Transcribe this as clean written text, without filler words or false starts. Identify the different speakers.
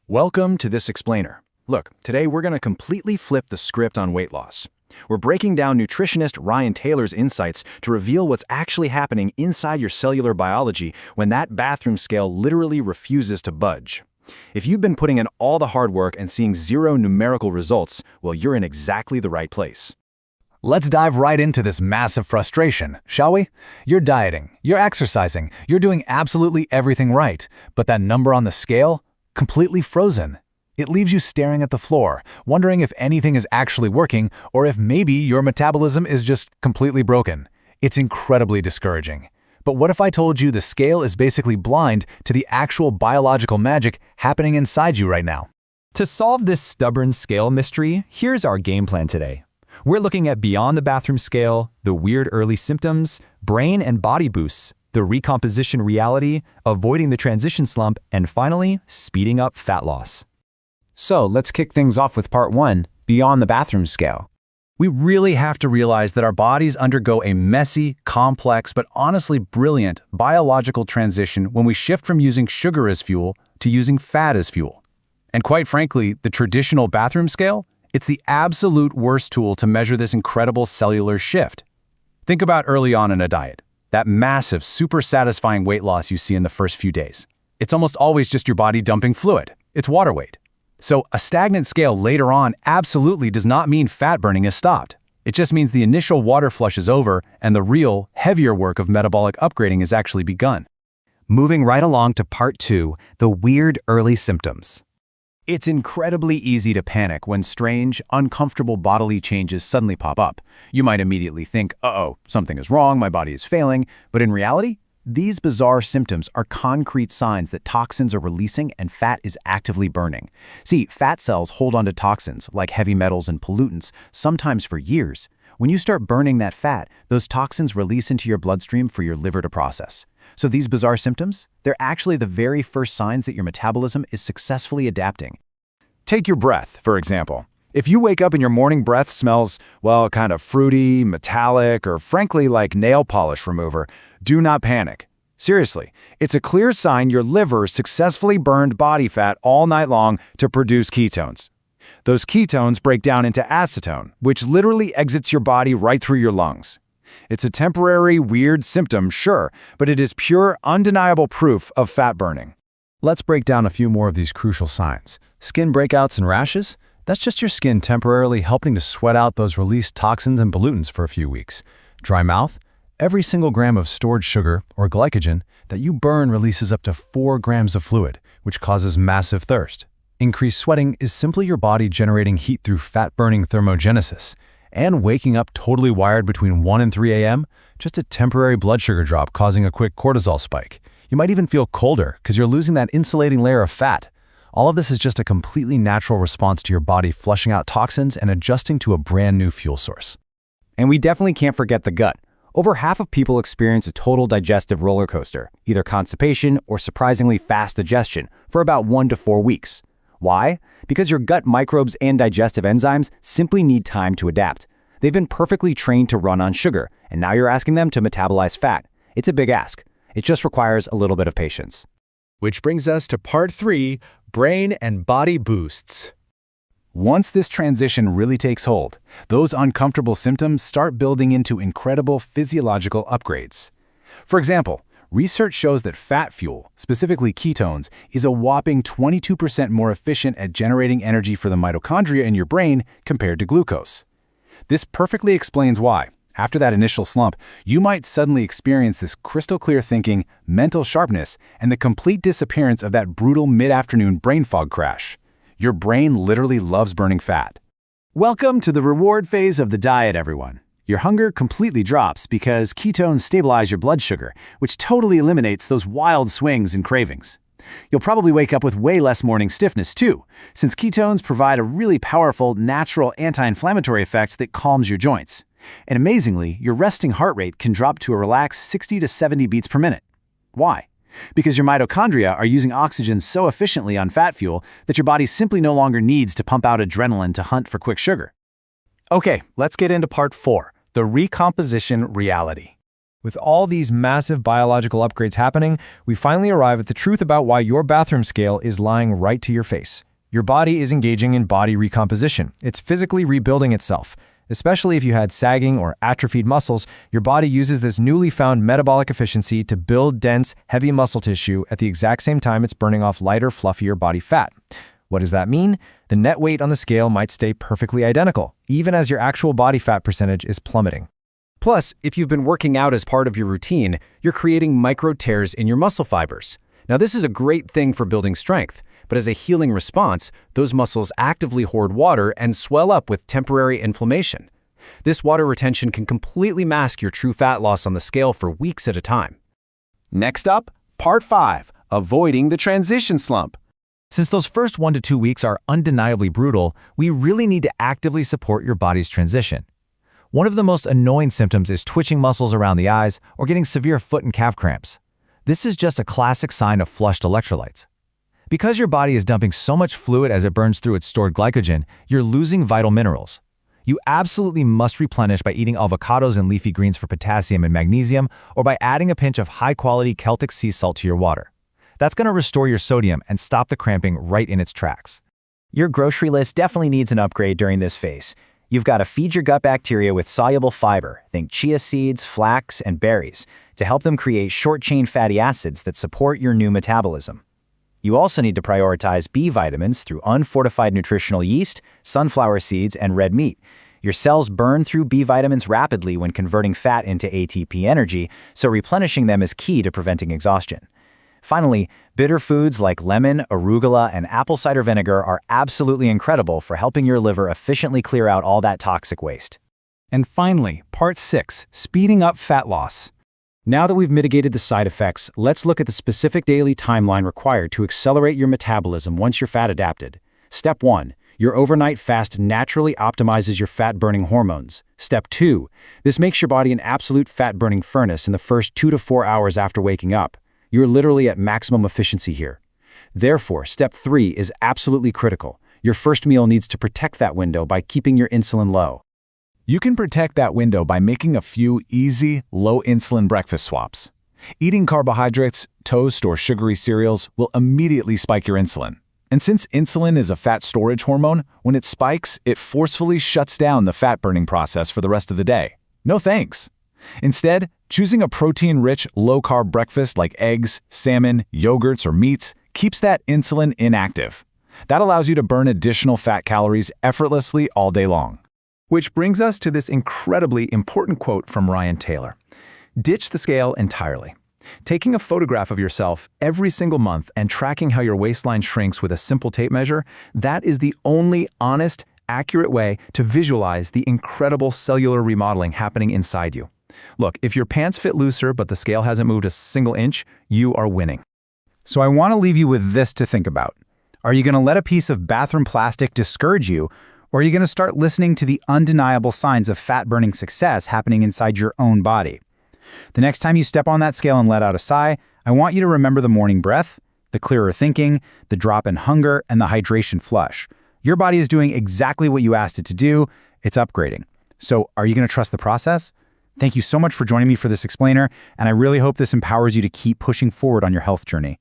Speaker 1: Welcome to This Explainer. Look, today we're going to completely flip the script on weight loss. We're breaking down nutritionist Ryan Taylor's insights to reveal what's actually happening inside your cellular biology when that bathroom scale literally refuses to budge. If you've been putting in all the hard work and seeing zero numerical results, well, you're in exactly the right place.
Speaker 2: Let's dive right into this massive frustration, shall we? You're dieting, you're exercising, you're doing absolutely everything right, but that number on the scale? Completely frozen. It leaves you staring at the floor, wondering if anything is actually working or if maybe your metabolism is just completely broken. It's incredibly discouraging. But what if I told you the scale is basically blind to the actual biological magic happening inside you right now?
Speaker 3: To solve this stubborn scale mystery, here's our game plan today. We're looking at beyond the bathroom scale, the weird early symptoms, brain and body boosts, the recomposition reality, avoiding the transition slump, and finally, speeding up fat loss.
Speaker 4: So let's kick things off with part 1, beyond the bathroom scale.
Speaker 1: We really have to realize that our bodies undergo a messy, complex, but honestly brilliant biological transition when we shift from using sugar as fuel to using fat as fuel. And quite frankly, the traditional bathroom scale, it's the absolute worst tool to measure this incredible cellular shift. Think about early on in a diet, that massive, super satisfying weight loss you see in the first few days. It's almost always just your body dumping fluid. It's water weight. So a stagnant scale later on absolutely does not mean fat burning is stopped. It just means the initial water flush is over and the real, heavier work of metabolic upgrading has actually begun.
Speaker 4: Moving right along to part 2, the weird early symptoms.
Speaker 1: It's incredibly easy to panic when strange, uncomfortable bodily changes suddenly pop up. You might immediately think, uh-oh, something is wrong, my body is failing. But in reality, these bizarre symptoms are concrete signs that toxins are releasing and fat is actively burning. See, fat cells hold onto toxins, like heavy metals and pollutants, sometimes for years. When you start burning that fat, those toxins release into your bloodstream for your liver to process. So these bizarre symptoms, they're actually the very first signs that your metabolism is successfully adapting. Take your breath, for example. If you wake up and your morning breath smells, well, kind of fruity, metallic, or frankly like nail polish remover, do not panic. Seriously, it's a clear sign your liver successfully burned body fat all night long to produce ketones. Those ketones break down into acetone, which literally exits your body right through your lungs. It's a temporary, weird symptom, sure, but it is pure, undeniable proof of fat burning.
Speaker 2: Let's break down a few more of these crucial signs. Skin breakouts and rashes? That's just your skin temporarily helping to sweat out those released toxins and pollutants for a few weeks. Dry mouth? Every single gram of stored sugar, or glycogen, that you burn releases up to 4 grams of fluid, which causes massive thirst. Increased sweating is simply your body generating heat through fat-burning thermogenesis. And waking up totally wired between 1 and 3 a.m., just a temporary blood sugar drop causing a quick cortisol spike. You might even feel colder because you're losing that insulating layer of fat. All of this is just a completely natural response to your body flushing out toxins and adjusting to a brand new fuel source.
Speaker 4: And we definitely can't forget the gut. Over half of people experience a total digestive roller coaster, either constipation or surprisingly fast digestion, for about 1 to 4 weeks. Why? Because your gut microbes and digestive enzymes simply need time to adapt. They've been perfectly trained to run on sugar, and now you're asking them to metabolize fat. It's a big ask. It just requires a little bit of patience.
Speaker 3: Which brings us to part 3, brain and body boosts.
Speaker 1: Once this transition really takes hold, those uncomfortable symptoms start building into incredible physiological upgrades. For example, research shows that fat fuel, specifically ketones, is a whopping 22% more efficient at generating energy for the mitochondria in your brain compared to glucose. This perfectly explains why, after that initial slump, you might suddenly experience this crystal-clear thinking, mental sharpness, and the complete disappearance of that brutal mid-afternoon brain fog crash. Your brain literally loves burning fat. Welcome to the reward phase of the diet, everyone. Your hunger completely drops because ketones stabilize your blood sugar, which totally eliminates those wild swings and cravings. You'll probably wake up with way less morning stiffness too, since ketones provide a really powerful, natural anti-inflammatory effect that calms your joints. And amazingly, your resting heart rate can drop to a relaxed 60 to 70 beats per minute. Why? Because your mitochondria are using oxygen so efficiently on fat fuel that your body simply no longer needs to pump out adrenaline to hunt for quick sugar.
Speaker 2: Okay, let's get into part 4, the recomposition reality.
Speaker 3: With all these massive biological upgrades happening, we finally arrive at the truth about why your bathroom scale is lying right to your face. Your body is engaging in body recomposition. It's physically rebuilding itself. Especially if you had sagging or atrophied muscles, your body uses this newly found metabolic efficiency to build dense, heavy muscle tissue at the exact same time it's burning off lighter, fluffier body fat. What does that mean? The net weight on the scale might stay perfectly identical, even as your actual body fat percentage is plummeting.
Speaker 4: Plus, if you've been working out as part of your routine, you're creating micro tears in your muscle fibers. Now, this is a great thing for building strength, but as a healing response, those muscles actively hoard water and swell up with temporary inflammation. This water retention can completely mask your true fat loss on the scale for weeks at a time.
Speaker 1: Next up, Part 5, Avoiding the Transition Slump.
Speaker 3: Since those first 1 to 2 weeks are undeniably brutal, we really need to actively support your body's transition. One of the most annoying symptoms is twitching muscles around the eyes or getting severe foot and calf cramps. This is just a classic sign of flushed electrolytes. Because your body is dumping so much fluid as it burns through its stored glycogen, you're losing vital minerals. You absolutely must replenish by eating avocados and leafy greens for potassium and magnesium, or by adding a pinch of high-quality Celtic sea salt to your water. That's going to restore your sodium and stop the cramping right in its tracks.
Speaker 4: Your grocery list definitely needs an upgrade during this phase. You've got to feed your gut bacteria with soluble fiber, think chia seeds, flax, and berries, to help them create short-chain fatty acids that support your new metabolism. You also need to prioritize B vitamins through unfortified nutritional yeast, sunflower seeds, and red meat. Your cells burn through B vitamins rapidly when converting fat into ATP energy, so replenishing them is key to preventing exhaustion. Finally, bitter foods like lemon, arugula, and apple cider vinegar are absolutely incredible for helping your liver efficiently clear out all that toxic waste.
Speaker 1: And finally, Part 6, Speeding up Fat Loss.
Speaker 4: Now that we've mitigated the side effects, let's look at the specific daily timeline required to accelerate your metabolism once you're fat adapted. Step 1. Your overnight fast naturally optimizes your fat-burning hormones. Step 2. This makes your body an absolute fat-burning furnace in the first 2 to 4 hours after waking up. You're literally at maximum efficiency here. Therefore, Step 3 is absolutely critical. Your first meal needs to protect that window by keeping your insulin low.
Speaker 1: You can protect that window by making a few easy, low-insulin breakfast swaps. Eating carbohydrates, toast, or sugary cereals will immediately spike your insulin. And since insulin is a fat storage hormone, when it spikes, it forcefully shuts down the fat-burning process for the rest of the day. No thanks. Instead, choosing a protein-rich, low-carb breakfast like eggs, salmon, yogurts, or meats keeps that insulin inactive. That allows you to burn additional fat calories effortlessly all day long.
Speaker 3: Which brings us to this incredibly important quote from Ryan Taylor. Ditch the scale entirely. Taking a photograph of yourself every single month and tracking how your waistline shrinks with a simple tape measure, that is the only honest, accurate way to visualize the incredible cellular remodeling happening inside you. Look, if your pants fit looser but the scale hasn't moved a single inch, you are winning.
Speaker 1: So I want to leave you with this to think about. Are you going to let a piece of bathroom plastic discourage you, or are you going to start listening to the undeniable signs of fat-burning success happening inside your own body? The next time you step on that scale and let out a sigh, I want you to remember the morning breath, the clearer thinking, the drop in hunger, and the hydration flush. Your body is doing exactly what you asked it to do. It's upgrading. So are you going to trust the process? Thank you so much for joining me for this explainer, and I really hope this empowers you to keep pushing forward on your health journey.